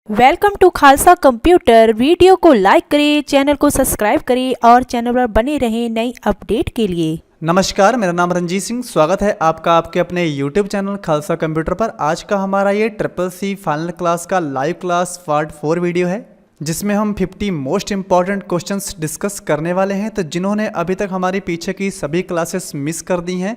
Welcome to Khalsa computer. Video को like करें, channel को सब्सक्राइब करें और चैनल पर बने रहें नई अपडेट के लिए। नमस्कार, मेरा नाम रंजीत सिंह। स्वागत है आपका आपके अपने YouTube चैनल खालसा कंप्यूटर पर। आज का हमारा ये ट्रिपल सी फाइनल क्लास का लाइव क्लास पार्ट 4 वीडियो है, जिसमें हम 50 मोस्ट इंपॉर्टेंट क्वेश्चंस डिस्कस करने वाले हैं। तो जिन्होंने अभी तक हमारी पीछे की सभी क्लासेस मिस कर दी हैं,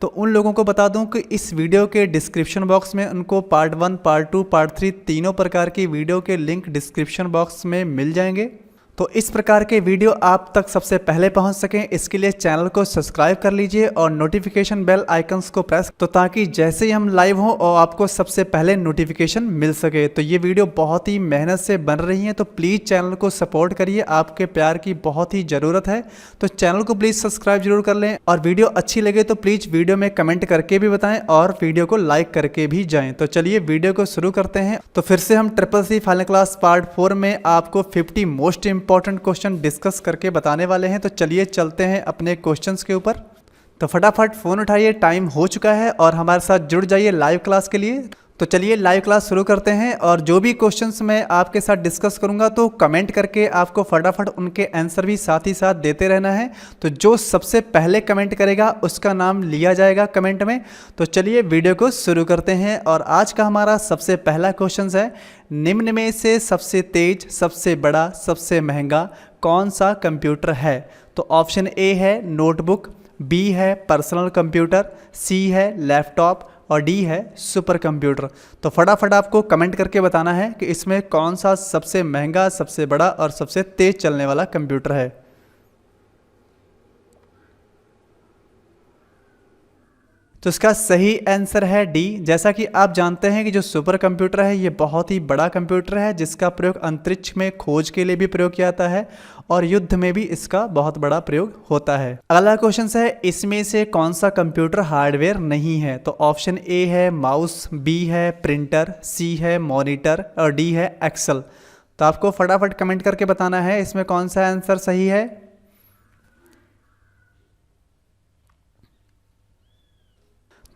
तो उन लोगों को बता दूं कि इस वीडियो के डिस्क्रिप्शन बॉक्स में उनको पार्ट 1, पार्ट 2, पार्ट 3 तीनों प्रकार की वीडियो के लिंक डिस्क्रिप्शन बॉक्स में मिल जाएंगे। तो इस प्रकार के वीडियो आप तक सबसे पहले पहुंच सकें, इसके लिए चैनल को सब्सक्राइब कर लीजिए और नोटिफिकेशन बेल आइकन्स को प्रेस, तो ताकि जैसे ही हम लाइव हों और आपको सबसे पहले नोटिफिकेशन मिल सके। तो ये वीडियो बहुत ही मेहनत से बन रही है, तो प्लीज़ चैनल को सपोर्ट करिए, आपके प्यार की बहुत ही ज़रूरत है। तो चैनल को प्लीज़ सब्सक्राइब जरूर कर लें, और वीडियो अच्छी लगे तो प्लीज़ वीडियो में कमेंट करके भी बताएं और वीडियो को लाइक करके भी जाएँ। तो चलिए वीडियो को शुरू करते हैं। तो फिर से हम triple C final class part 4 में आपको 50 मोस्ट इंपॉर्टेंट क्वेश्चन डिस्कस करके बताने वाले हैं। तो चलिए चलते हैं अपने क्वेश्चंस के ऊपर। तो फटाफट फ़ोन उठाइए, टाइम हो चुका है, और हमारे साथ जुड़ जाइए लाइव क्लास के लिए। तो चलिए लाइव क्लास शुरू करते हैं, और जो भी क्वेश्चंस मैं आपके साथ डिस्कस करूंगा तो कमेंट करके आपको फटाफट उनके आंसर भी साथ ही साथ देते रहना है। तो जो सबसे पहले कमेंट करेगा उसका नाम लिया जाएगा कमेंट में। तो चलिए वीडियो को शुरू करते हैं, और आज का हमारा सबसे पहला क्वेश्चन है, निम्न में से सबसे तेज, सबसे बड़ा, सबसे महंगा कौन सा कंप्यूटर है? तो ऑप्शन ए है नोटबुक, बी है पर्सनल कंप्यूटर, सी है लैपटॉप, और डी है सुपर कंप्यूटर। तो फटाफट आपको कमेंट करके बताना है कि इसमें कौन सा सबसे महंगा, सबसे बड़ा और सबसे तेज चलने वाला कंप्यूटर है। तो इसका सही आंसर है डी। जैसा कि आप जानते हैं कि जो सुपर कंप्यूटर है ये बहुत ही बड़ा कंप्यूटर है, जिसका प्रयोग अंतरिक्ष में खोज के लिए भी प्रयोग किया जाता है, और युद्ध में भी इसका बहुत बड़ा प्रयोग होता है। अगला क्वेश्चन है, इसमें से कौन सा कंप्यूटर हार्डवेयर नहीं है? तो ऑप्शन ए है माउस, बी है प्रिंटर, सी है मॉनिटर, और डी है एक्सेल। तो आपको फटाफट कमेंट करके बताना है इसमें कौन सा आंसर सही है।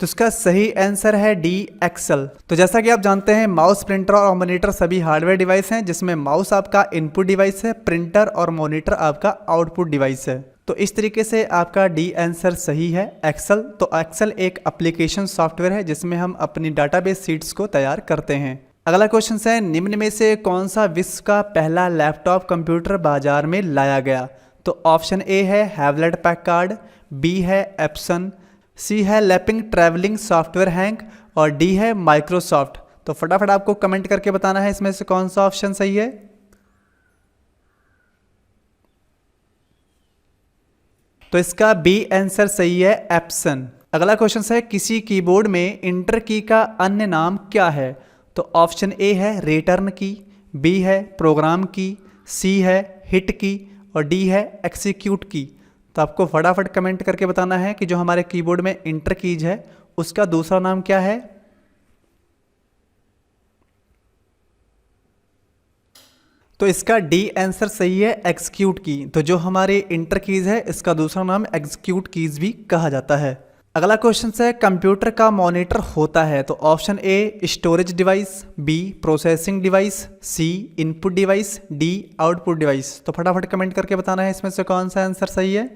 तो इसका सही आंसर है डी एक्सेल। तो जैसा कि आप जानते हैं माउस, प्रिंटर और मॉनिटर सभी हार्डवेयर डिवाइस हैं, जिसमें माउस आपका इनपुट डिवाइस है, प्रिंटर और मॉनिटर आपका आउटपुट डिवाइस है। तो इस तरीके से आपका डी आंसर सही है एक्सेल। तो एक्सेल एक एप्लीकेशन सॉफ्टवेयर है जिसमें हम अपनी डाटाबेस शीट्स को तैयार करते हैं। अगला क्वेश्चन है, निम्न में से कौन सा विश्व का पहला लैपटॉप कंप्यूटर बाजार में लाया गया? तो ऑप्शन ए है हैवलेट पैककार्ड, बी है एप्सन, सी है लैपिंग ट्रैवलिंग सॉफ्टवेयर हैंक, और डी है माइक्रोसॉफ्ट। तो फटाफट आपको कमेंट करके बताना है इसमें से कौन सा ऑप्शन सही है। तो इसका बी आंसर सही है एप्सन। अगला क्वेश्चन है, किसी कीबोर्ड में इंटर की का अन्य नाम क्या है? तो ऑप्शन ए है रिटर्न की, बी है प्रोग्राम की, सी है हिट की, और डी है एक्सिक्यूट की। तो आपको फटाफट कमेंट करके बताना है कि जो हमारे कीबोर्ड में इंटर कीज है उसका दूसरा नाम क्या है। तो इसका डी आंसर सही है एक्सिक्यूट की। तो जो हमारे इंटर कीज है इसका दूसरा नाम एक्सिक्यूट कीज भी कहा जाता है। अगला क्वेश्चन है, कंप्यूटर का मॉनिटर होता है? तो option A storage device, B processing device, C input device, D output device. तो फटाफट कमेंट करके बताना है इसमें से कौन सा आंसर सही है।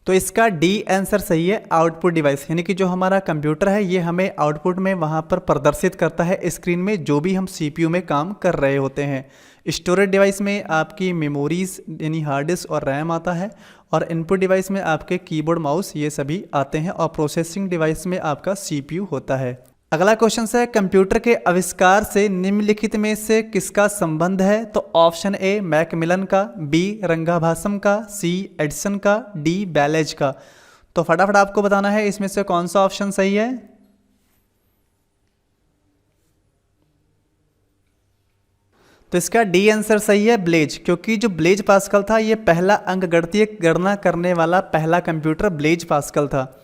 तो इसका डी आंसर सही है आउटपुट डिवाइस, यानी कि जो हमारा कंप्यूटर है ये हमें आउटपुट में वहाँ पर प्रदर्शित करता है स्क्रीन में, जो भी हम सीपीयू में काम कर रहे होते हैं। स्टोरेज डिवाइस में आपकी मेमोरीज यानी हार्ड डिस्क और रैम आता है, और इनपुट डिवाइस में आपके कीबोर्ड, माउस ये सभी आते हैं, और प्रोसेसिंग डिवाइस में आपका सीपीयू होता है। अगला क्वेश्चन है, कंप्यूटर के आविष्कार से निम्नलिखित में से किसका संबंध है? तो ऑप्शन ए मैकमिलन का, बी रंगाभासम का, सी एडिसन का, डी बैलेज का। तो फटाफट आपको बताना है इसमें से कौन सा ऑप्शन सही है। तो इसका डी आंसर सही है ब्लेज, क्योंकि जो ब्लेज पास्कल था ये पहला अंकगणितीय गणना करने वाला पहला कंप्यूटर ब्लेज पास्कल था।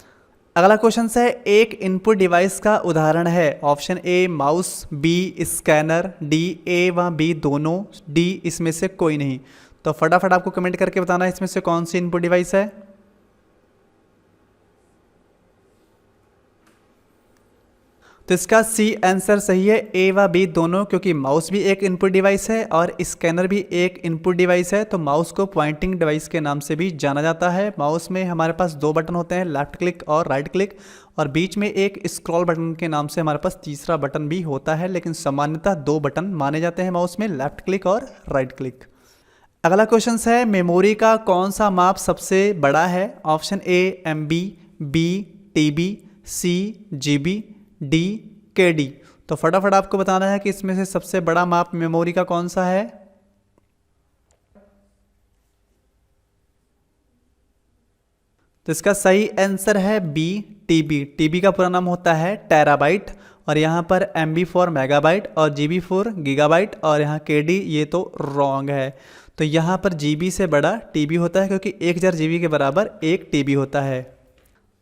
अगला क्वेश्चन है, एक इनपुट डिवाइस का उदाहरण है? Option A mouse, B scanner, D A व बी दोनों, डी इसमें से कोई नहीं। तो फटाफट आपको कमेंट करके बताना है इसमें से कौन सी इनपुट डिवाइस है। तो इसका सी आंसर सही है, ए व बी दोनों, क्योंकि माउस भी एक इनपुट डिवाइस है और स्कैनर भी एक इनपुट डिवाइस है। तो माउस को पॉइंटिंग डिवाइस के नाम से भी जाना जाता है। माउस में हमारे पास दो बटन होते हैं, लेफ्ट क्लिक और राइट क्लिक, और बीच में एक स्क्रॉल बटन के नाम से हमारे पास तीसरा बटन भी होता है, लेकिन सामान्यतः दो बटन माने जाते हैं माउस में, लेफ्ट क्लिक और राइट क्लिक। अगला क्वेश्चन है, मेमोरी का कौन सा माप सबसे बड़ा है? Option A MB, B TB, C GB, D KD। तो फटाफट आपको बताना है कि इसमें से सबसे बड़ा माप मेमोरी का कौन सा है। तो इसका सही आंसर है बी TB। TB का पूरा नाम होता है टेराबाइट, और यहाँ पर MB फॉर मेगाबाइट और GB फॉर गीगाबाइट, और यहाँ KD ये तो रॉन्ग है। तो यहाँ पर GB से बड़ा TB होता है, क्योंकि 1000 GB के बराबर 1 TB होता है।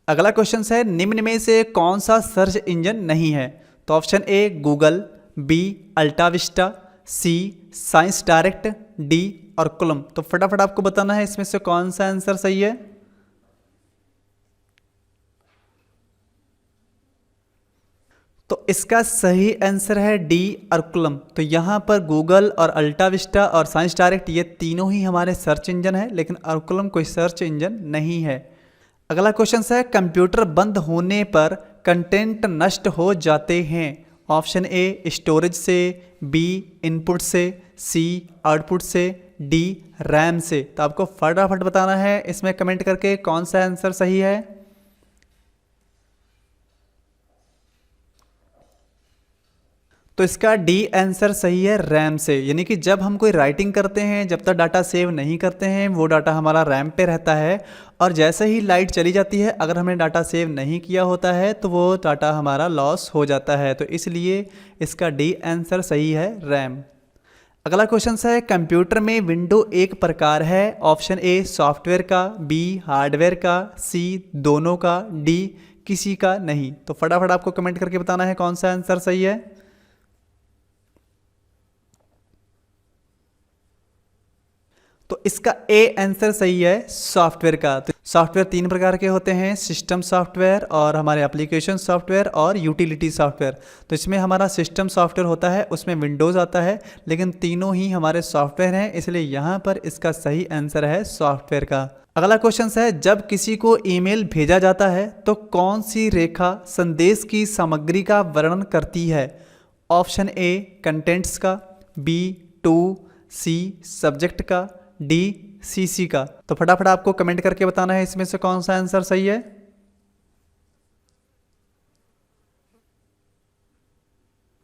अगला क्वेश्चन है, निम्न में से कौन सा सर्च इंजन नहीं है? तो option A Google, B AltaVista, C science direct, D और क्रोम। तो फटाफट आपको बताना है इसमें से कौन सा आंसर सही है। तो इसका सही आंसर है डी अर्कुलम। तो यहाँ पर गूगल और अल्टाविस्टा और साइंस डायरेक्ट ये तीनों ही हमारे सर्च इंजन है, लेकिन अर्कुलम कोई सर्च इंजन नहीं है। अगला क्वेश्चन है, कंप्यूटर बंद होने पर कंटेंट नष्ट हो जाते हैं? ऑप्शन ए स्टोरेज से, बी इनपुट से, सी आउटपुट से, डी रैम से। तो आपको फटाफट बताना है इसमें कमेंट करके कौन सा आंसर सही है। तो इसका डी आंसर सही है, रैम से। यानी कि जब हम कोई राइटिंग करते हैं, जब तक डाटा सेव नहीं करते हैं, वो डाटा हमारा रैम पे रहता है, और जैसे ही लाइट चली जाती है, अगर हमने डाटा सेव नहीं किया होता है तो वो डाटा हमारा लॉस हो जाता है। तो इसलिए इसका डी आंसर सही है, रैम। अगला क्वेश्चन है, कंप्यूटर में विंडो एक प्रकार है? ऑप्शन ए सॉफ्टवेयर का, बी हार्डवेयर का, सी दोनों का, डी किसी का नहीं। तो फटाफट आपको कमेंट करके बताना है कौन सा आंसर सही है। तो इसका ए आंसर सही है, सॉफ्टवेयर का। तो सॉफ्टवेयर तीन प्रकार के होते हैं, सिस्टम सॉफ्टवेयर और हमारे एप्लीकेशन सॉफ्टवेयर और यूटिलिटी सॉफ्टवेयर। तो इसमें हमारा सिस्टम सॉफ्टवेयर होता है, उसमें विंडोज़ आता है, लेकिन तीनों ही हमारे सॉफ्टवेयर हैं, इसलिए यहाँ पर इसका सही आंसर है सॉफ्टवेयर का। अगला क्वेश्चन है, जब किसी को ईमेल भेजा जाता है तो कौन सी रेखा संदेश की सामग्री का वर्णन करती है? ऑप्शन ए कंटेंट्स का, बी टू, सी सब्जेक्ट का, डी CC का। तो फटाफट आपको कमेंट करके बताना है इसमें से कौन सा आंसर सही है।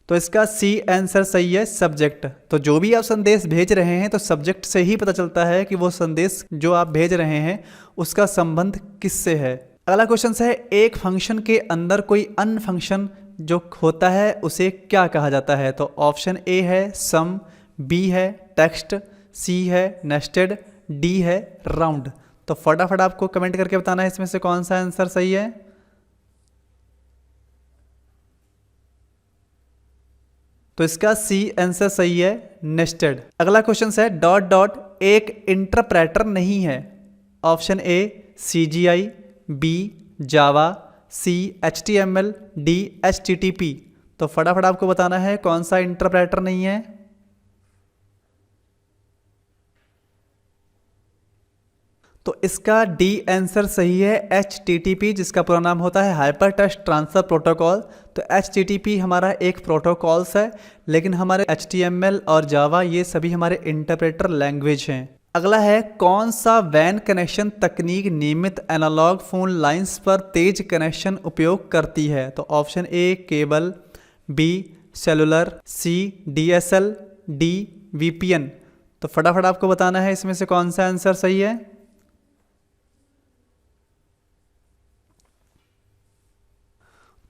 तो इसका सी आंसर सही है, सब्जेक्ट। तो जो भी आप संदेश भेज रहे हैं, तो सब्जेक्ट से ही पता चलता है कि वो संदेश जो आप भेज रहे हैं उसका संबंध किससे है। अगला क्वेश्चन है, एक फंक्शन के अंदर कोई अन्य फंक्शन जो होता है उसे क्या कहा जाता है? तो ऑप्शन ए है सम, बी है टेक्स्ट, सी है नेस्टेड, डी है राउंड। तो फटाफट आपको कमेंट करके बताना है इसमें से कौन सा आंसर सही है। तो इसका सी आंसर सही है, नेस्टेड। अगला क्वेश्चन है, डॉट डॉट एक इंटरप्रेटर नहीं है? Option A CGI, B Java, C HTML, D HTTP। तो फटाफट आपको बताना है कौन सा इंटरप्रेटर नहीं है। तो इसका डी आंसर सही है, HTTP, जिसका पूरा नाम होता है हाइपर टेक्स्ट ट्रांसफर प्रोटोकॉल। तो HTTP हमारा एक प्रोटोकॉल्स है, लेकिन हमारे HTML और जावा ये सभी हमारे इंटरप्रेटर लैंग्वेज हैं। अगला है, कौन सा वैन कनेक्शन तकनीक नियमित एनालॉग फोन लाइंस पर तेज कनेक्शन उपयोग करती है? तो option A cable, B cellular, C DSL, D VPN। तो फटाफट आपको बताना है इसमें से कौन सा आंसर सही है।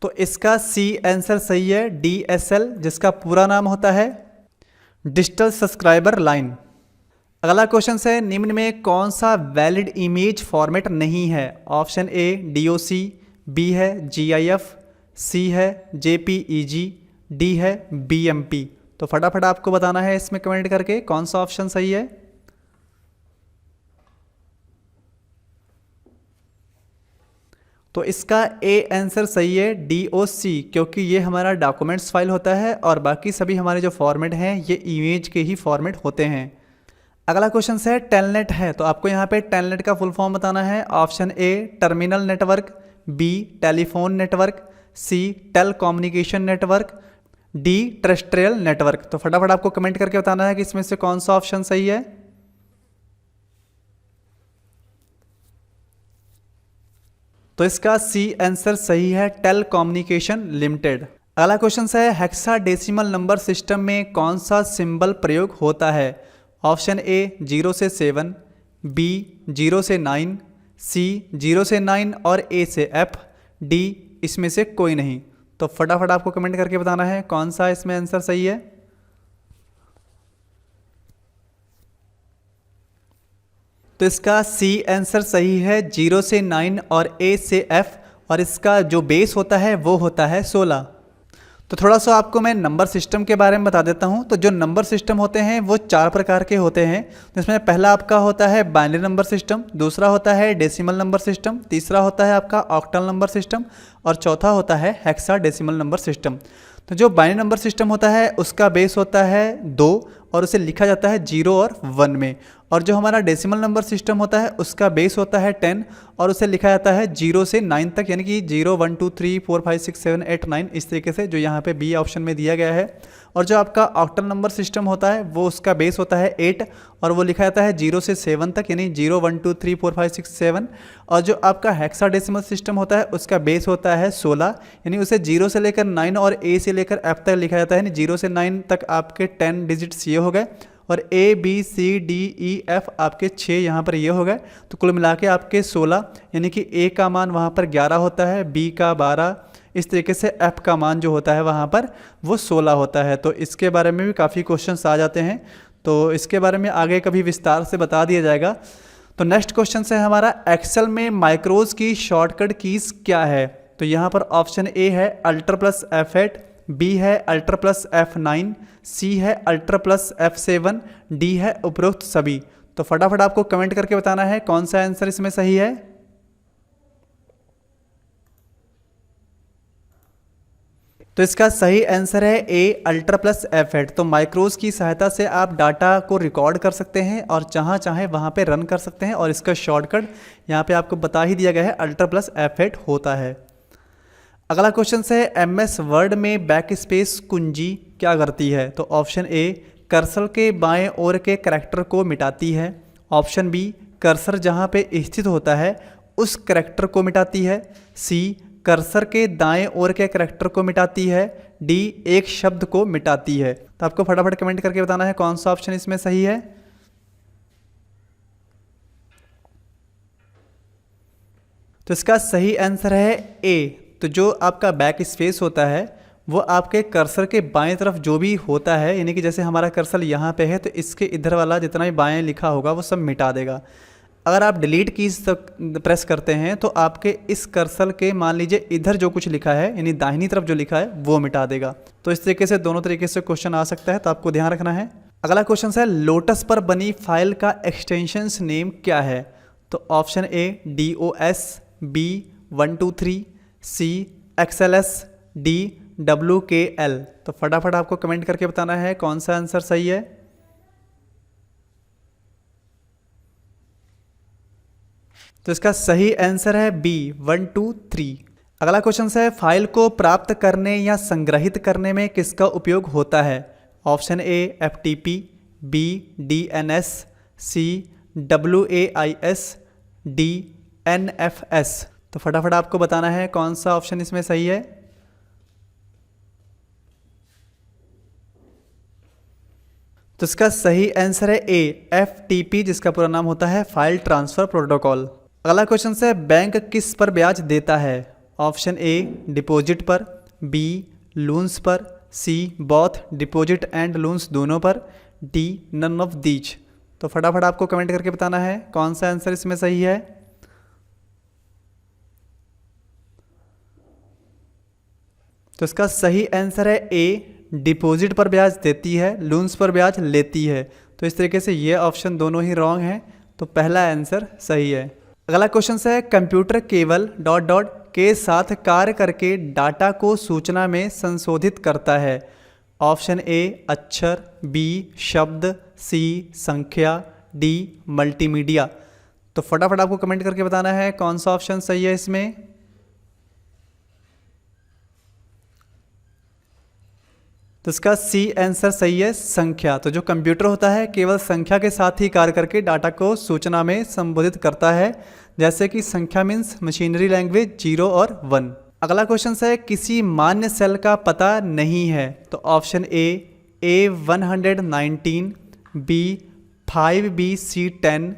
तो इसका सी आंसर सही है, DSL, जिसका पूरा नाम होता है डिजिटल सब्सक्राइबर लाइन। अगला क्वेश्चन है, निम्न में कौन सा वैलिड इमेज फॉर्मेट नहीं है? ऑप्शन ए DOC, बी है GIF, सी है JPEG, डी है BMP। तो फटाफट आपको बताना है इसमें कमेंट करके कौन सा ऑप्शन सही है। तो तो इसका ए आंसर सही है, DOC, क्योंकि ये हमारा डॉक्यूमेंट्स फाइल होता है और बाकी सभी हमारे जो फॉर्मेट हैं ये इमेज के ही फॉर्मेट होते हैं। अगला क्वेश्चन है टेलनेट है, तो आपको यहाँ पे टेलनेट का फुल फॉर्म बताना है। Option A terminal network, B telephone network, C telecommunication network, D terrestrial network. तो फटाफट आपको कमेंट करके बताना है कि इसमें से कौन सा ऑप्शन सही है। तो इसका सी आंसर सही है, टेल कम्युनिकेशन लिमिटेड। अगला क्वेश्चन है हेक्साडेसिमल नंबर सिस्टम में कौन सा सिंबल प्रयोग होता है। ऑप्शन ए 0 से 7, बी 0 से 9, सी 0 से 9 और ए से F, डी इसमें से कोई नहीं। तो फटाफट आपको कमेंट करके बताना है कौन सा इसमें आंसर सही है। तो इसका सी आंसर सही है, 0 से 9 और ए से F, और इसका जो बेस होता है वो होता है 16। तो थोड़ा सा आपको मैं नंबर सिस्टम के बारे में बता देता हूं। तो जो नंबर सिस्टम होते हैं वो 4 प्रकार के होते हैं, जिसमें पहला आपका होता है बाइनरी नंबर सिस्टम, दूसरा होता है डेसिमल नंबर सिस्टम, तीसरा होता है आपका ऑक्टल नंबर सिस्टम और चौथा होता है हेक्साडेसिमल नंबर सिस्टम। तो जो बाइनरी नंबर सिस्टम होता है उसका बेस होता है 2 और उसे लिखा जाता है 0 और 1 में, और जो हमारा डेसिमल नंबर सिस्टम होता है उसका बेस होता है 10 और उसे लिखा जाता है 0 से 9 तक, यानी कि 0 1 2 3 4 5 6 7 8 9 इस तरीके से, जो यहाँ पे बी ऑप्शन में दिया गया है। और जो आपका ऑक्टल नंबर सिस्टम होता है वो उसका बेस होता है 8 और वो लिखा जाता है 0 से 7 तक, यानी 0 1 2 3 4 5 6 7। और जो आपका हेक्साडेसिमल सिस्टम होता है उसका बेस होता है 16, यानी उसे 0 से लेकर 9 और ए से लेकर F तक लिखा जाता है, यानी 0 से 9 तक आपके 10 डिजिट्स ये हो गए और A B C D E F आपके 6 यहाँ पर ये हो गए। तो कुल मिला के आपके 16, यानी कि A का मान वहाँ पर 11 होता है, B का 12, इस तरीके से F का मान जो होता है वहाँ पर वो 16 होता है। तो इसके बारे में भी काफ़ी क्वेश्चंस आ जाते हैं, तो इसके बारे में आगे कभी विस्तार से बता दिया जाएगा। तो नेक्स्ट क्वेश्चन है हमारा एक्सेल में माइक्रोज की शॉर्टकट कीज़ क्या है। तो यहाँ पर ऑप्शन ए है Alt+F8, बी है Alt+F9, सी है Alt+F7, डी है उपरोक्त सभी। तो फटाफट आपको कमेंट करके बताना है कौन सा आंसर इसमें सही है। तो इसका सही आंसर है ए Alt+F8। तो माइक्रोज की सहायता से आप डाटा को रिकॉर्ड कर सकते हैं और जहाँ चाहें वहाँ पे रन कर सकते हैं, और इसका शॉर्टकट यहाँ पे आपको बता ही दिया गया है, Alt+F8 होता है। अगला क्वेश्चन है MS वर्ड में बैक स्पेस कुंजी क्या करती है। तो ऑप्शन ए कर्सर के बाएं ओर के करैक्टर को मिटाती है, ऑप्शन बी कर्सर जहां पे स्थित होता है उस करैक्टर को मिटाती है, सी कर्सर के दाएं ओर के करैक्टर को मिटाती है, डी एक शब्द को मिटाती है। तो आपको फटाफट कमेंट करके बताना है कौन सा ऑप्शन इसमें सही है। तो इसका सही आंसर है ए। तो जो आपका बैक स्पेस होता है वो आपके कर्सर के बाएं तरफ जो भी होता है, यानी कि जैसे हमारा कर्सर यहाँ पे है तो इसके इधर वाला जितना भी बाएं लिखा होगा वो सब मिटा देगा। अगर आप डिलीट कीज प्रेस करते हैं तो आपके इस कर्सर के मान लीजिए इधर जो कुछ लिखा है यानी दाहिनी तरफ जो लिखा है वो मिटा देगा। तो इस तरीके से दोनों तरीके से क्वेश्चन आ सकता है, तो आपको ध्यान रखना है। अगला क्वेश्चन है लोटस पर बनी फाइल का एक्सटेंशंस नेम क्या है। तो option A DOS, B 123, C XLS, D WKL। तो फटाफट आपको कमेंट करके बताना है कौन सा आंसर सही है। तो इसका सही आंसर है बी 123। अगला क्वेश्चन है फाइल को प्राप्त करने या संग्रहित करने में किसका उपयोग होता है। Option A FTP, B DNS, C WAIS, D NFS। तो फटाफट आपको बताना है कौन सा ऑप्शन इसमें सही है। तो इसका सही आंसर है ए FTP, जिसका पूरा नाम होता है फाइल ट्रांसफर प्रोटोकॉल। अगला क्वेश्चन है बैंक किस पर ब्याज देता है। ऑप्शन ए डिपॉजिट पर, बी लोन्स पर, C both deposit and loans दोनों पर, डी नन ऑफ दीज। तो फटाफट आपको कमेंट करके बताना है कौन सा आंसर इसमें सही है। तो इसका सही आंसर है ए डिपॉजिट पर ब्याज देती है, लोन्स पर ब्याज लेती है। तो इस तरीके से ये ऑप्शन दोनों ही रॉन्ग हैं, तो पहला आंसर सही है। अगला क्वेश्चन है कंप्यूटर केवल ... के साथ कार्य करके डाटा को सूचना में संशोधित करता है? ऑप्शन ए अक्षर, बी शब्द, सी संख्या, डी मल्टीमीडिया। तो फटाफट आपको कमेंट करके बताना है कौन सा ऑप्शन सही है इसमें। तो इसका सी आंसर सही है, संख्या। तो जो कंप्यूटर होता है केवल संख्या के साथ ही कार्य करके डाटा को सूचना में संबोधित करता है, जैसे कि संख्या मीन्स मशीनरी लैंग्वेज 0 और 1। अगला क्वेश्चन है किसी मान्य सेल का पता नहीं है। तो option A 119, B 5BC10,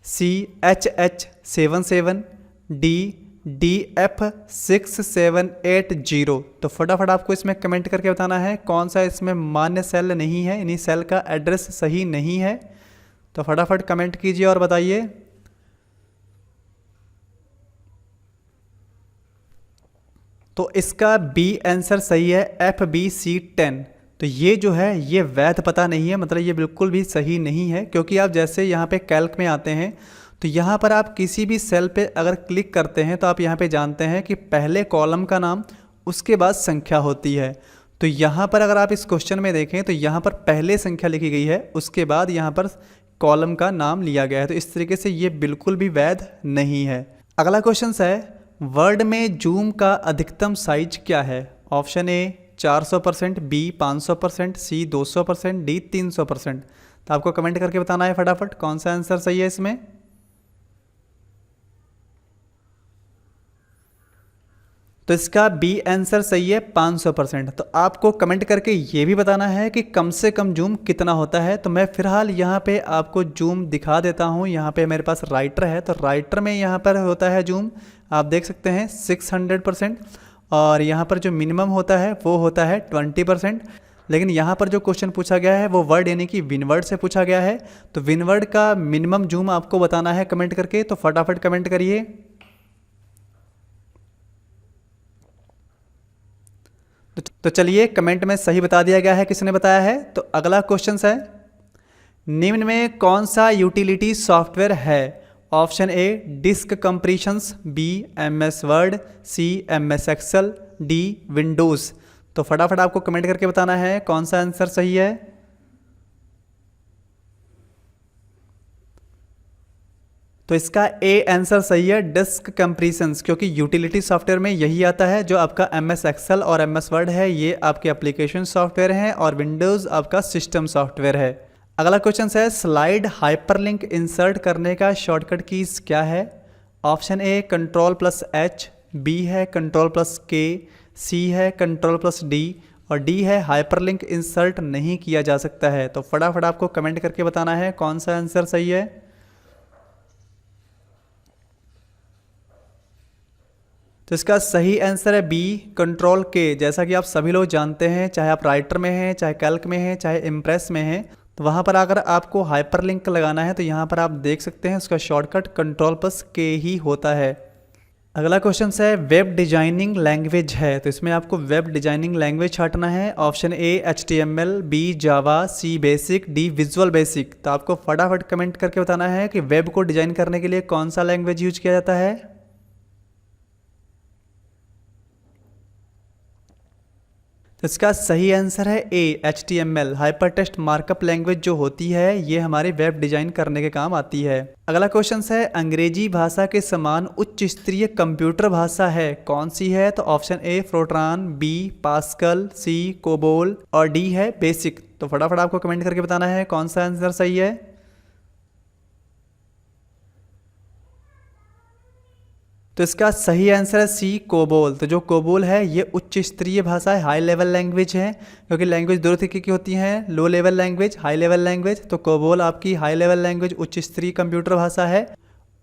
C HH77, D DF6780। तो फटाफट आपको इसमें कमेंट करके बताना है कौन सा इसमें मान्य सेल नहीं है, यानी सेल का एड्रेस सही नहीं है। तो फटाफट कमेंट कीजिए और बताइए। तो इसका बी आंसर सही है, FBC10। तो ये जो है ये वैध पता नहीं है, मतलब ये बिल्कुल भी सही नहीं है, क्योंकि आप जैसे यहाँ पे कैल्क में आते हैं तो यहाँ पर आप किसी भी सेल पे अगर क्लिक करते हैं तो आप यहाँ पे जानते हैं कि पहले कॉलम का नाम उसके बाद संख्या होती है। तो यहाँ पर अगर आप इस क्वेश्चन में देखें तो यहाँ पर पहले संख्या लिखी गई है, उसके बाद यहाँ पर कॉलम का नाम लिया गया है। तो इस तरीके से ये बिल्कुल भी वैध नहीं है। अगला क्वेश्चन है वर्ड में जूम का अधिकतम साइज क्या है? Option A 400%, B 500%, C 200%, D 300%। तो आपको कमेंट करके बताना है फटाफट कौन सा आंसर सही है इसमें। तो इसका बी आंसर सही है, 500%। तो आपको कमेंट करके ये भी बताना है कि कम से कम जूम कितना होता है। तो मैं फिलहाल यहाँ पे आपको जूम दिखा देता हूँ। यहाँ पे मेरे पास राइटर है, तो राइटर में यहाँ पर होता है जूम, आप देख सकते हैं 600%। और यहाँ पर जो मिनिमम होता है वो होता है 20%। लेकिन यहाँ पर जो क्वेश्चन पूछा गया है वो वर्ड यानी कि विनवर्ड से पूछा गया है। तो विनवर्ड का मिनिमम जूम आपको बताना है कमेंट करके। तो फटाफट कमेंट करिए। तो चलिए कमेंट में सही बता दिया गया है, किसने बताया है। तो अगला क्वेश्चन है निम्न में कौन सा यूटिलिटी सॉफ्टवेयर है? Option A disk compressions, B MS word, C MS excel, D Windows. तो फटाफट आपको कमेंट करके बताना है कौन सा आंसर सही है। तो इसका ए आंसर सही है, डिस्क कंप्रेशंस, क्योंकि यूटिलिटी सॉफ्टवेयर में यही आता है। जो आपका MS एक्सेल और MS वर्ड है ये आपके एप्लीकेशन सॉफ्टवेयर हैं और विंडोज़ आपका सिस्टम सॉफ्टवेयर है। अगला क्वेश्चन है स्लाइड हाइपरलिंक इंसर्ट करने का शॉर्टकट कीज क्या है? ऑप्शन ए Ctrl+H, बी है Ctrl+K, सी है Ctrl+D और डी है हाइपरलिंक इंसर्ट नहीं किया जा सकता है। तो फटाफट आपको कमेंट करके बताना है कौन सा आंसर सही है। तो इसका सही आंसर है बी Ctrl+K। जैसा कि आप सभी लोग जानते हैं, चाहे आप राइटर में हैं, चाहे कैल्क में हैं, चाहे इम्प्रेस में हैं, तो वहाँ पर अगर आपको हाइपरलिंक लगाना है तो यहाँ पर आप देख सकते हैं उसका शॉर्टकट Ctrl+K ही होता है। अगला क्वेश्चन है वेब डिजाइनिंग लैंग्वेज है, तो इसमें आपको वेब डिजाइनिंग लैंग्वेज छाटना है। Option A HTML, B Java, C basic, D visual basic. तो आपको फटाफट कमेंट करके बताना है कि वेब को डिजाइन करने के लिए कौन सा लैंग्वेज यूज किया जाता है। तो इसका सही आंसर है ए HTML। हाइपरटेक्स्ट मार्कअप लैंग्वेज जो होती है ये हमारे वेब डिजाइन करने के काम आती है। अगला क्वेश्चन है अंग्रेजी भाषा के समान उच्च स्तरीय कंप्यूटर भाषा है, कौन सी है? तो option A Fortran, B Pascal, C COBOL और डी है बेसिक। तो फटाफट आपको कमेंट करके बताना है कौन सा आंसर सही है। तो इसका सही आंसर है सी कोबोल। तो जो कोबोल है ये उच्च स्तरीय भाषा है, हाई लेवल लैंग्वेज है, क्योंकि लैंग्वेज दो तरीके की होती हैं, low level language, high level language. तो कोबोल आपकी हाई लेवल लैंग्वेज उच्च स्तरीय कंप्यूटर भाषा है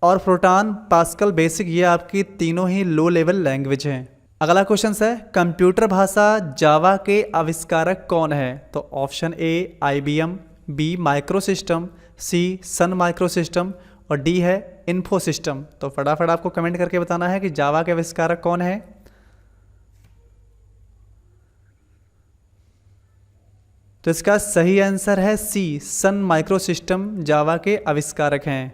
और फोर्ट्रान, पास्कल, बेसिक ये आपकी तीनों ही लो लेवल लैंग्वेज हैं। अगला क्वेश्चन है कंप्यूटर भाषा जावा के आविष्कारक कौन है? तो option A IBM, B microsystem, C Sun microsystem और डी है इन्फोसिस्टम। तो फटाफट आपको कमेंट करके बताना है कि जावा के आविष्कारक कौन है। तो इसका सही आंसर है सी सन माइक्रोसिस्टम जावा के आविष्कारक हैं।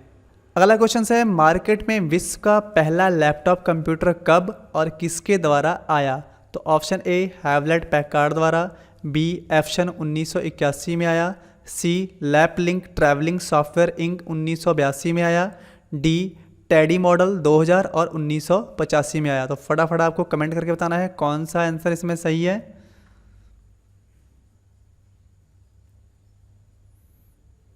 अगला क्वेश्चन है, मार्केट में विश्व का पहला लैपटॉप कंप्यूटर कब और किसके द्वारा आया? तो ऑप्शन ए हैवलेट पैकार्ड द्वारा, बी एफसन 1981 में आया, सी लैपलिंक ट्रैवलिंग सॉफ्टवेयर इंक 1982 में आया, डी टेडी मॉडल 2000 और 1985 में आया। तो फटाफट आपको कमेंट करके बताना है कौन सा आंसर इसमें सही है।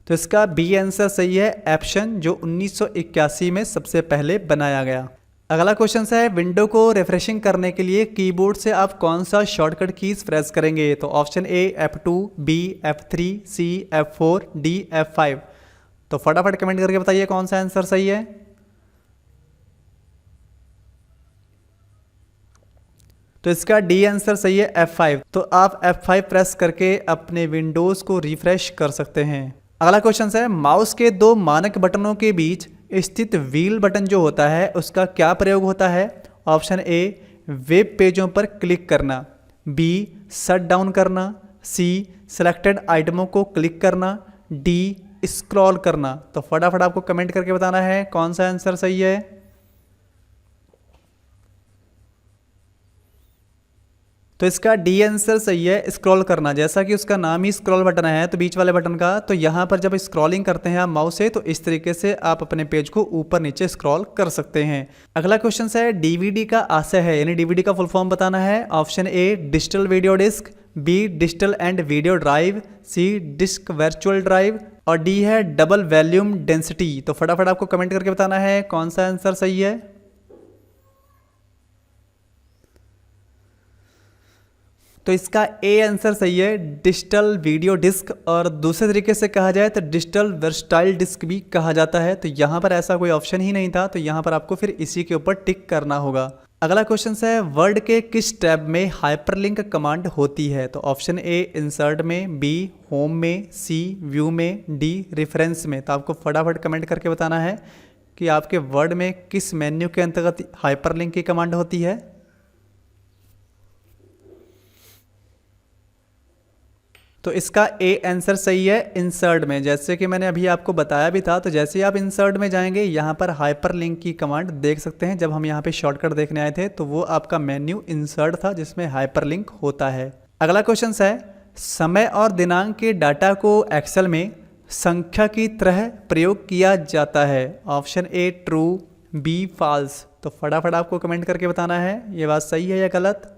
तो इसका बी आंसर सही है, एप्शन, जो 1981 में सबसे पहले बनाया गया। अगला क्वेश्चन है, विंडो को रिफ्रेशिंग करने के लिए कीबोर्ड से आप कौन सा शॉर्टकट कीज प्रेस करेंगे? तो option A F2, B F3, C F4, D F5। तो फटाफट कमेंट करके बताइए कौन सा आंसर सही है। तो इसका डी आंसर सही है, F5। तो आप F5 प्रेस करके अपने विंडोज को रिफ्रेश कर सकते हैं। अगला क्वेश्चन है, माउस के दो मानक बटनों के बीच स्थित व्हील बटन जो होता है उसका क्या प्रयोग होता है? ऑप्शन ए वेब पेजों पर क्लिक करना, बी शट डाउन करना, सी सिलेक्टेड आइटमों को क्लिक करना, डी स्क्रॉल करना। तो फटाफट आपको कमेंट करके बताना है कौन सा आंसर सही है। तो इसका डी आंसर सही है, स्क्रॉल करना। जैसा कि उसका नाम ही स्क्रॉल बटन है तो बीच वाले बटन का, तो यहाँ पर जब स्क्रॉलिंग करते हैं आप माउस से तो इस तरीके से आप अपने पेज को ऊपर नीचे स्क्रॉल कर सकते हैं। अगला क्वेश्चन है, डीवीडी का आशय है, यानी डीवीडी का फुल फॉर्म बताना है। Option A digital video disk, B digital and video drive, C disk virtual drive और डी है डबल वॉल्यूम डेंसिटी। तो फटाफट आपको कमेंट करके बताना है कौन सा आंसर सही है। तो इसका ए आंसर सही है, डिजिटल वीडियो डिस्क, और दूसरे तरीके से कहा जाए तो डिजिटल वर्सटाइल डिस्क भी कहा जाता है। तो यहाँ पर ऐसा कोई ऑप्शन ही नहीं था, तो यहाँ पर आपको फिर इसी के ऊपर टिक करना होगा। अगला क्वेश्चन है, वर्ड के किस टैब में हाइपरलिंक कमांड होती है? तो ऑप्शन ए इंसर्ट में, बी होम में, सी व्यू में, डी रेफरेंस में। तो आपको फटाफट कमेंट करके बताना है कि आपके वर्ड में किस मेन्यू के अंतर्गत हाइपरलिंक की कमांड होती है। तो इसका ए आंसर सही है, इंसर्ट में। जैसे कि मैंने अभी आपको बताया भी था, तो जैसे ही आप इंसर्ट में जाएंगे यहाँ पर हाइपरलिंक की कमांड देख सकते हैं। जब हम यहाँ पे शॉर्टकट देखने आए थे तो वो आपका मेन्यू इंसर्ट था जिसमें हाइपरलिंक होता है। अगला क्वेश्चन है, समय और दिनांक के डाटा को एक्सेल में संख्या की तरह प्रयोग किया जाता है। Option A true, B false. तो फटाफट आपको कमेंट करके बताना है ये बात सही है या गलत।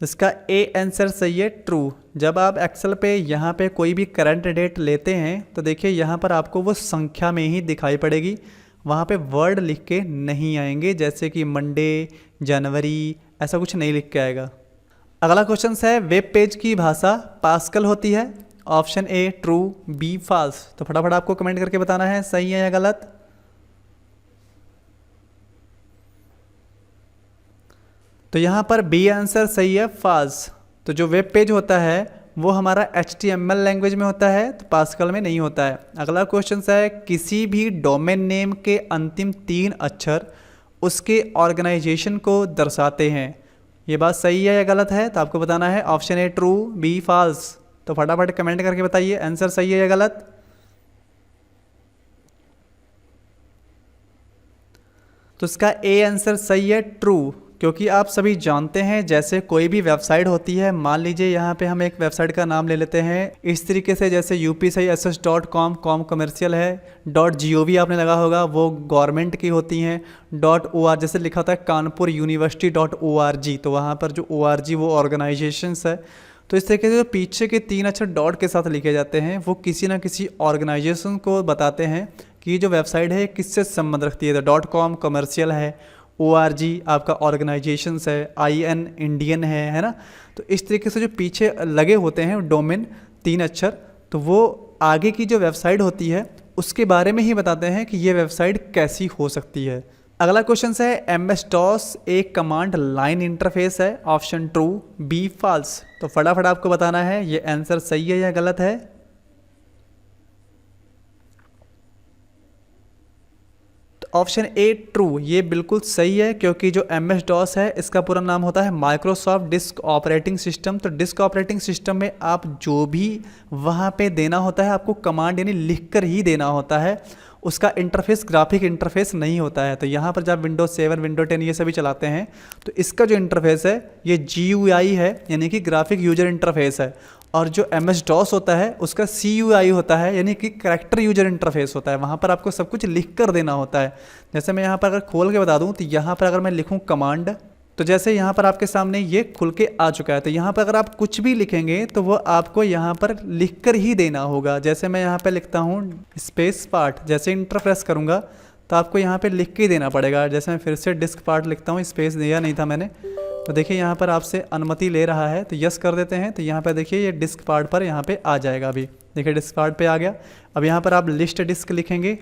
तो इसका ए आंसर सही है, ट्रू। जब आप एक्सेल पे यहाँ पे कोई भी करंट डेट लेते हैं तो देखिए यहाँ पर आपको वो संख्या में ही दिखाई पड़ेगी, वहाँ पे वर्ड लिख के नहीं आएंगे, जैसे कि मंडे, जनवरी, ऐसा कुछ नहीं लिख के आएगा। अगला क्वेश्चन है, वेब पेज की भाषा पास्कल होती है। Option A true, B false. तो फटाफट आपको कमेंट करके बताना है सही है या गलत। तो यहाँ पर बी आंसर सही है, फॉल्स। तो जो वेब पेज होता है वो हमारा HTML लैंग्वेज में होता है, तो पास्कल में नहीं होता है। अगला क्वेश्चन है, किसी भी डोमेन नेम के अंतिम 3 अक्षर उसके ऑर्गेनाइजेशन को दर्शाते हैं। ये बात सही है या गलत है? तो आपको बताना है option A true, B false. तो फटाफट कमेंट करके बताइए आंसर सही है या गलत। तो इसका ए आंसर सही है, ट्रू। क्योंकि आप सभी जानते हैं जैसे कोई भी वेबसाइट होती है, मान लीजिए यहाँ पे हम एक वेबसाइट का नाम ले लेते हैं इस तरीके से, जैसे upsc.com, कॉम कमर्शियल है, .gov आपने लगा होगा, वो गवर्नमेंट की होती हैं, .org जैसे लिखा होता है कानपुर यूनिवर्सिटी.org, तो वहाँ पर जो org वो ऑर्गेनाइजेशंस है। तो इस तरीके से जो पीछे के 3 अक्षर डॉट के साथ लिखे जाते हैं वो किसी ना किसी ऑर्गेनाइजेशन को बताते हैं कि ये जो वेबसाइट है किससे संबंध रखती है। तो .com कमर्शियल है, ORG आपका ऑर्गेनाइजेशंस है, IN इंडियन है ना। तो इस तरीके से जो पीछे लगे होते हैं डोमेन 3 अक्षर, तो वो आगे की जो वेबसाइट होती है उसके बारे में ही बताते हैं कि ये वेबसाइट कैसी हो सकती है। अगला क्वेश्चन है, MS-DOS एक कमांड लाइन इंटरफेस है। Option true, B false. तो फटाफट आपको बताना है ये आंसर सही है या गलत है। ऑप्शन ए ट्रू, ये बिल्कुल सही है, क्योंकि जो MS DOS है इसका पूरा नाम होता है माइक्रोसॉफ्ट डिस्क ऑपरेटिंग सिस्टम। तो डिस्क ऑपरेटिंग सिस्टम में आप जो भी वहाँ पे देना होता है आपको कमांड यानी लिख कर ही देना होता है, उसका इंटरफेस ग्राफिक इंटरफेस नहीं होता है। तो यहाँ पर जब विंडोज 7 विंडोज 10 ये सभी चलाते हैं तो इसका जो इंटरफेस है ये GUI है, यानी कि ग्राफिक यूजर इंटरफेस है। और जो MS DOS होता है उसका CUI होता है, यानी कि करैक्टर यूजर इंटरफेस होता है। वहाँ पर आपको सब कुछ लिख कर देना होता है। जैसे मैं यहाँ पर अगर खोल के बता दूँ तो यहाँ पर अगर मैं लिखूँ कमांड, तो जैसे यहाँ पर आपके सामने ये खुल के आ चुका है। तो यहाँ पर अगर आप कुछ भी लिखेंगे तो वो आपको यहाँ पर लिख कर ही देना होगा। जैसे मैं यहाँ पर लिखता हूँ स्पेस पार्ट, जैसे इंटर प्रेस करूँगा तो आपको यहाँ पर लिख के ही देना पड़ेगा। जैसे मैं फिर से डिस्क पार्ट लिखता हूँ, स्पेस दिया नहीं था मैंने, तो देखिए यहाँ पर आपसे अनुमति ले रहा है, तो यस कर देते हैं। तो यहाँ पर देखिए ये डिस्क पार्ट पर यहाँ पे आ जाएगा। अभी देखिए डिस्क पार्ट पे आ गया। अब यहाँ पर आप लिस्ट डिस्क लिखेंगे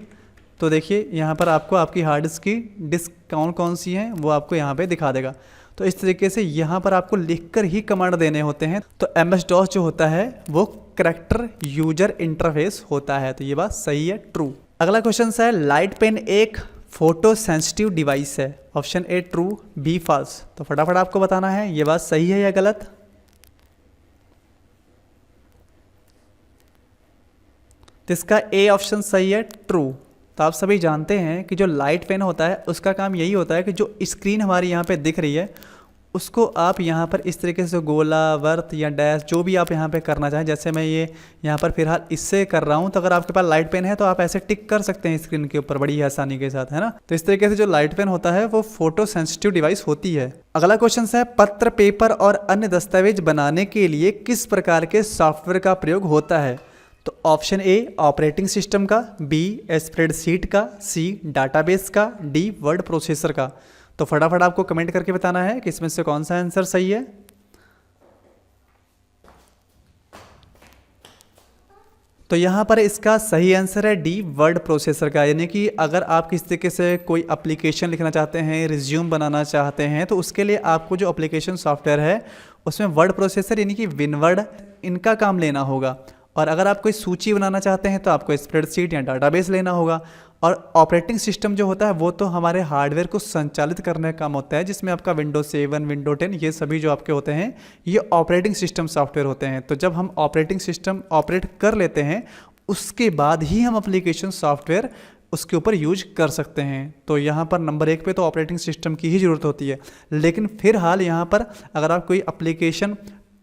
तो देखिए यहाँ पर आपको आपकी हार्ड डिस्क की डिस्क कौन कौन सी हैं वो आपको यहाँ पे दिखा देगा। तो इस तरीके से यहाँ पर आपको लिखकर ही कमांड देने होते हैं। तो MS DOS जो होता है वो करैक्टर यूजर इंटरफेस होता है। तो ये बात सही है, ट्रू। अगला क्वेश्चन है लाइट पेन एक फोटो सेंसिटिव डिवाइस है। Option A true, B false. तो फटाफट आपको बताना है ये बात सही है या गलत। तो इसका ए ऑप्शन सही है, ट्रू। तो आप सभी जानते हैं कि जो लाइट पेन होता है उसका काम यही होता है कि जो स्क्रीन हमारी यहाँ पे दिख रही है उसको आप यहाँ पर इस तरीके से गोला, वर्त या डैश जो भी आप यहाँ पे करना चाहें। जैसे मैं ये यहाँ पर फिलहाल इससे कर रहा हूँ, तो अगर आपके पास लाइट पेन है तो आप ऐसे टिक कर सकते हैं स्क्रीन के ऊपर बड़ी आसानी के साथ, है ना। तो इस तरीके से जो लाइट पेन होता है वो फोटो सेंसिटिव डिवाइस होती है। अगला क्वेश्चन है पत्र, पेपर और अन्य दस्तावेज बनाने के लिए किस प्रकार के सॉफ्टवेयर का प्रयोग होता है। तो ऑप्शन ए ऑपरेटिंग सिस्टम का, बी स्प्रेडशीट का, सी डाटाबेस का, डी वर्ड प्रोसेसर का। तो फटाफट आपको कमेंट करके बताना है कि इसमें से कौन सा आंसर सही है। तो यहाँ पर इसका सही आंसर है डी वर्ड प्रोसेसर का। यानी कि अगर आप किस तरीके से कोई एप्लीकेशन लिखना चाहते हैं, रिज्यूम बनाना चाहते हैं, तो उसके लिए आपको जो एप्लीकेशन सॉफ्टवेयर है उसमें वर्ड प्रोसेसर यानी कि विनवर्ड इनका काम लेना होगा। और अगर आप कोई सूची बनाना चाहते हैं तो आपको स्प्रेडशीट या डाटाबेस लेना होगा। और ऑपरेटिंग सिस्टम जो होता है वो तो हमारे हार्डवेयर को संचालित करने का काम होता है, जिसमें आपका विंडोज 7 विंडोज 10 ये सभी जो आपके होते हैं ये ऑपरेटिंग सिस्टम सॉफ्टवेयर होते हैं। तो जब हम ऑपरेटिंग सिस्टम ऑपरेट कर लेते हैं उसके बाद ही हम एप्लीकेशन सॉफ्टवेयर उसके ऊपर यूज कर सकते हैं। तो यहाँ पर नंबर 1 पे तो ऑपरेटिंग सिस्टम की ही ज़रूरत होती है। लेकिन फिलहाल यहाँ पर अगर आप कोई एप्लीकेशन,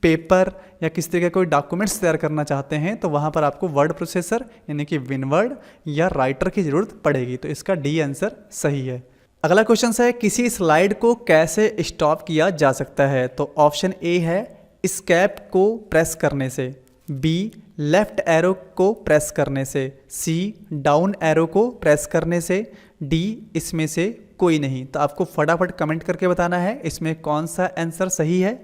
पेपर या किसी तरह के कोई डॉक्यूमेंट्स तैयार करना चाहते हैं तो वहाँ पर आपको वर्ड प्रोसेसर यानी कि विनवर्ड या राइटर की ज़रूरत पड़ेगी। तो इसका डी आंसर सही है। अगला क्वेश्चन है किसी स्लाइड को कैसे स्टॉप किया जा सकता है। तो ऑप्शन ए है एस्केप को प्रेस करने से, बी लेफ्ट एरो को प्रेस करने से, सी डाउन एरो को प्रेस करने से, डी इसमें से कोई नहीं। तो आपको फटाफट कमेंट करके बताना है इसमें कौन सा आंसर सही है।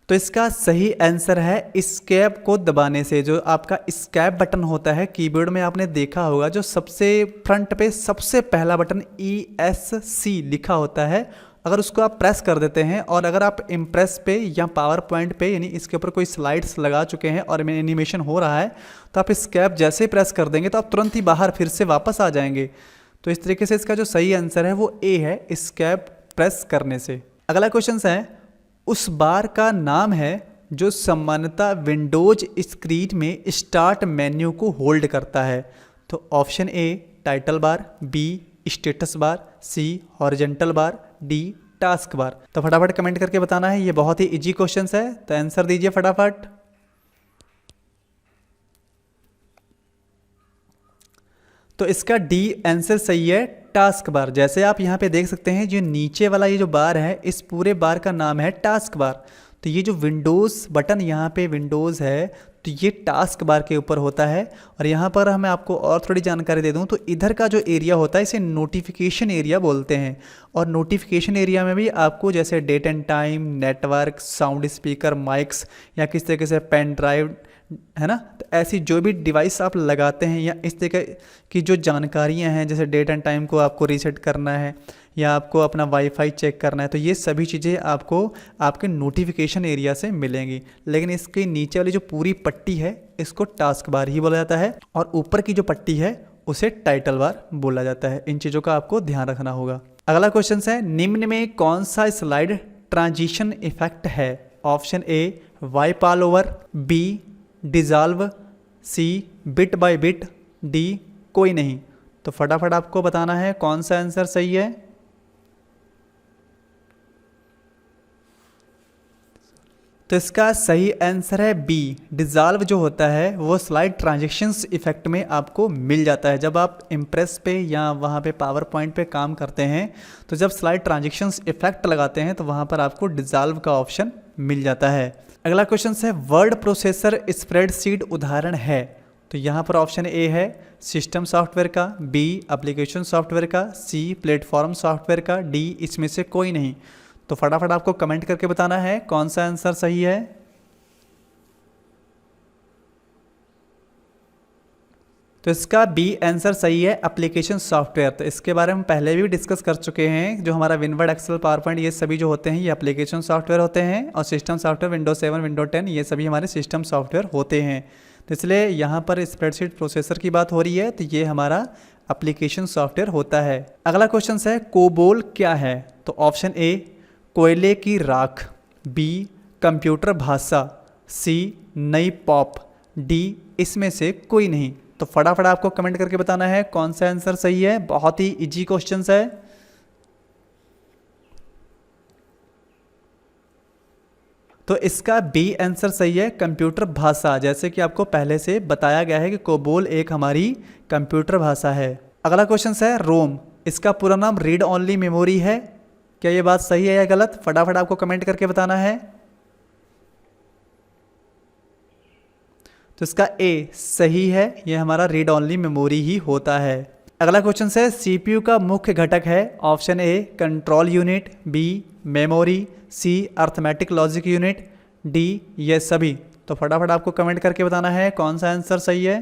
तो इसका सही आंसर है एस्केप को दबाने से। जो आपका एस्केप बटन होता है कीबोर्ड में आपने देखा होगा, जो सबसे फ्रंट पे सबसे पहला बटन ESC लिखा होता है, अगर उसको आप प्रेस कर देते हैं और अगर आप इम्प्रेस पे या पावर पॉइंट पे यानी इसके ऊपर कोई स्लाइड्स लगा चुके हैं और एनिमेशन हो रहा है तो आप एस्केप जैसे ही प्रेस कर देंगे तो आप तुरंत ही बाहर फिर से वापस आ जाएंगे। तो इस तरीके से इसका जो सही आंसर है वो ए है, एस्केप प्रेस करने से। अगला क्वेश्चन है उस बार का नाम है जो सामान्यतः विंडोज स्क्रीन में स्टार्ट मेन्यू को होल्ड करता है। तो option A title bar, B status bar, C horizontal bar, D task bar. तो फटाफट कमेंट करके बताना है, ये बहुत ही इजी क्वेश्चन है, तो आंसर दीजिए फटाफट। तो इसका डी आंसर सही है, टास्क बार। जैसे आप यहाँ पे देख सकते हैं जो नीचे वाला ये जो बार है इस पूरे बार का नाम है टास्क बार। तो ये जो विंडोज़ बटन यहाँ पे विंडोज़ है तो ये टास्क बार के ऊपर होता है। और यहाँ पर मैं आपको और थोड़ी जानकारी दे दूँ तो इधर का जो एरिया होता है इसे नोटिफिकेशन एरिया बोलते हैं। और नोटिफिकेशन एरिया में भी आपको जैसे date and time, network, sound speaker, mics या किस तरीके से पेन ड्राइव है ना, तो ऐसी जो भी डिवाइस आप लगाते हैं या इस तरह की जो जानकारियां हैं, जैसे डेट एंड टाइम को आपको रीसेट करना है या आपको अपना वाईफाई चेक करना है, तो ये सभी चीज़ें आपको आपके नोटिफिकेशन एरिया से मिलेंगी। लेकिन इसके नीचे वाली जो पूरी पट्टी है इसको टास्क बार ही बोला जाता है और ऊपर की जो पट्टी है उसे टाइटल बार बोला जाता है। इन चीज़ों का आपको ध्यान रखना होगा। अगला क्वेश्चन है, निम्न में कौन सा स्लाइड ट्रांजिशन इफेक्ट है? Option A wipe all over, B dissolve, C bit by bit, D कोई नहीं। तो फटाफट आपको बताना है कौन सा आंसर सही है। तो इसका सही आंसर है बी, डिजॉल्व जो होता है वो स्लाइड ट्रांजैक्शंस इफेक्ट में आपको मिल जाता है। जब आप इम्प्रेस पे या वहाँ पे पावर पॉइंट पे काम करते हैं तो जब स्लाइड ट्रांजैक्शंस इफेक्ट लगाते हैं तो वहाँ पर आपको डिजॉल्व का ऑप्शन मिल जाता है। अगला क्वेश्चन है, वर्ड प्रोसेसर स्प्रेडशीट उदाहरण है? तो यहाँ पर ऑप्शन ए है सिस्टम सॉफ्टवेयर का, बी एप्लीकेशन सॉफ्टवेयर का, सी प्लेटफॉर्म सॉफ्टवेयर का, डी इसमें से कोई नहीं। तो फटाफट आपको कमेंट करके बताना है कौन सा आंसर सही है। तो इसका बी आंसर सही है, एप्लीकेशन सॉफ्टवेयर। तो इसके बारे में पहले भी डिस्कस कर चुके हैं। जो हमारा विनवर्ड, एक्सेल, पावर पॉइंट ये सभी जो होते हैं ये एप्लीकेशन सॉफ्टवेयर होते हैं और सिस्टम सॉफ्टवेयर विंडोज 7, विंडोज 10 ये सभी हमारे सिस्टम सॉफ्टवेयर होते हैं। तो इसलिए यहाँ पर स्प्रेडशीट प्रोसेसर की बात हो रही है तो ये हमारा एप्लीकेशन सॉफ्टवेयर होता है। अगला क्वेश्चन है, कोबोल क्या है? तो ऑप्शन ए कोयले की राख, बी कंप्यूटर भाषा, सी नई पॉप, डी इसमें से कोई नहीं। तो फटाफट आपको कमेंट करके बताना है कौन सा आंसर सही है। बहुत ही इजी क्वेश्चन है। तो इसका बी आंसर सही है, कंप्यूटर भाषा। जैसे कि आपको पहले से बताया गया है कि कोबोल एक हमारी कंप्यूटर भाषा है। अगला क्वेश्चन है, रोम इसका पूरा नाम रीड ओनली मेमोरी है। क्या ये बात सही है या गलत? फटाफट आपको कमेंट करके बताना है। तो इसका ए सही है, ये हमारा रीड ओनली मेमोरी ही होता है। अगला क्वेश्चन है, सीपीयू का मुख्य घटक है? Option A control unit, B memory, C arithmetic logic unit, D ये सभी। तो फटाफट आपको कमेंट करके बताना है कौन सा आंसर सही है।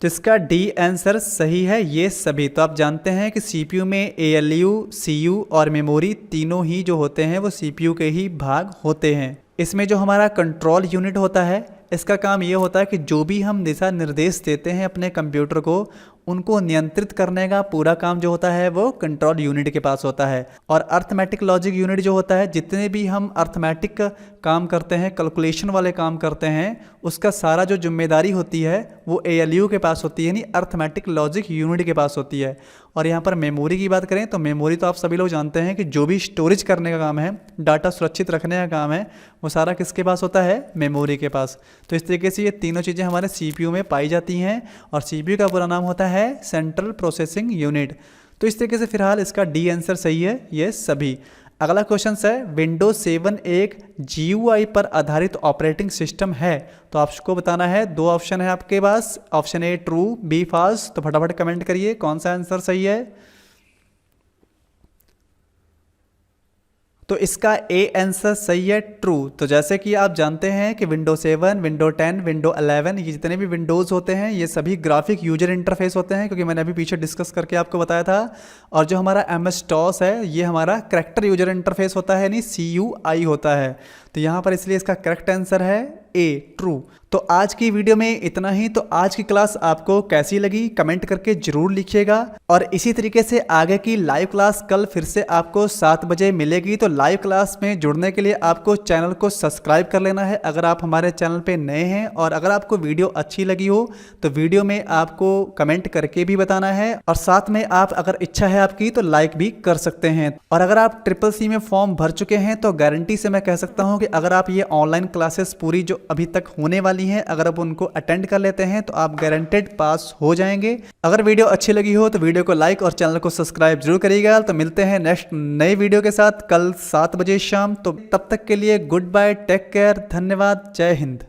तो इसका डी आंसर सही है, ये सभी। तो आप जानते हैं कि सीपीयू में एएलयू, सीयू और मेमोरी तीनों ही जो होते हैं वो सीपीयू के ही भाग होते हैं। इसमें जो हमारा कंट्रोल यूनिट होता है इसका काम ये होता है कि जो भी हम दिशा निर्देश देते हैं अपने कंप्यूटर को उनको नियंत्रित करने का पूरा काम जो होता है वो कंट्रोल यूनिट के पास होता है। और अर्थमेटिक लॉजिक यूनिट जो होता है, जितने भी हम अर्थमेटिक काम करते हैं, कैलकुलेशन वाले काम करते हैं, उसका सारा जो जिम्मेदारी होती है वो एएलयू के पास होती है, यानी अर्थमेटिक लॉजिक यूनिट के पास होती है। और यहाँ पर मेमोरी की बात करें तो मेमोरी तो आप सभी लोग जानते हैं कि जो भी स्टोरेज करने का काम है, डाटा सुरक्षित रखने का काम है, वो सारा किसके पास होता है? मेमोरी के पास। तो इस तरीके से ये तीनों चीज़ें हमारे सीपीयू में पाई जाती हैं और सीपीयू का पूरा नाम होता है सेंट्रल प्रोसेसिंग यूनिट। तो इस तरीके से फिलहाल इसका डी आंसर सही है, ये सभी। अगला क्वेश्चन है, विंडोज 7 एक GUI पर आधारित ऑपरेटिंग सिस्टम है? तो आपको बताना है, दो ऑप्शन है आपके पास, option A true, B false. तो फटाफट कमेंट करिए कौन सा आंसर सही है। तो इसका ए आंसर सही है, ट्रू। तो जैसे कि आप जानते हैं कि विंडो 7, विंडो 10, विंडो 11 ये जितने भी विंडोज़ होते हैं ये सभी ग्राफिक यूजर इंटरफेस होते हैं, क्योंकि मैंने अभी पीछे डिस्कस करके आपको बताया था। और जो हमारा MS-DOS है ये हमारा करैक्टर यूजर इंटरफेस होता है, यानी CUI होता है। तो यहाँ पर इसलिए इसका करेक्ट आंसर है ए, ट्रू। तो आज की वीडियो में इतना ही। तो आज की क्लास आपको कैसी लगी कमेंट करके जरूर लिखिएगा। और इसी तरीके से आगे की लाइव क्लास कल फिर से आपको 7 बजे मिलेगी। तो लाइव क्लास में जुड़ने के लिए आपको चैनल को सब्सक्राइब कर लेना है अगर आप हमारे चैनल पे नए हैं। और अगर आपको वीडियो अच्छी लगी हो तो वीडियो में आपको कमेंट करके भी बताना है, और साथ में आप अगर इच्छा है आपकी तो लाइक भी कर सकते हैं। और अगर आप CCC में फॉर्म भर चुके हैं तो गारंटी से मैं कह सकता हूँ कि अगर आप ये ऑनलाइन क्लासेस पूरी जो अभी तक होने वाली हैं अगर आप उनको अटेंड कर लेते हैं तो आप गारंटेड पास हो जाएंगे। अगर वीडियो अच्छी लगी हो तो वीडियो को लाइक और चैनल को सब्सक्राइब जरूर करिएगा। तो मिलते हैं नेक्स्ट नई वीडियो के साथ कल 7 बजे शाम। तो तब तक के लिए गुड बाय, टेक केयर, धन्यवाद, जय हिंद।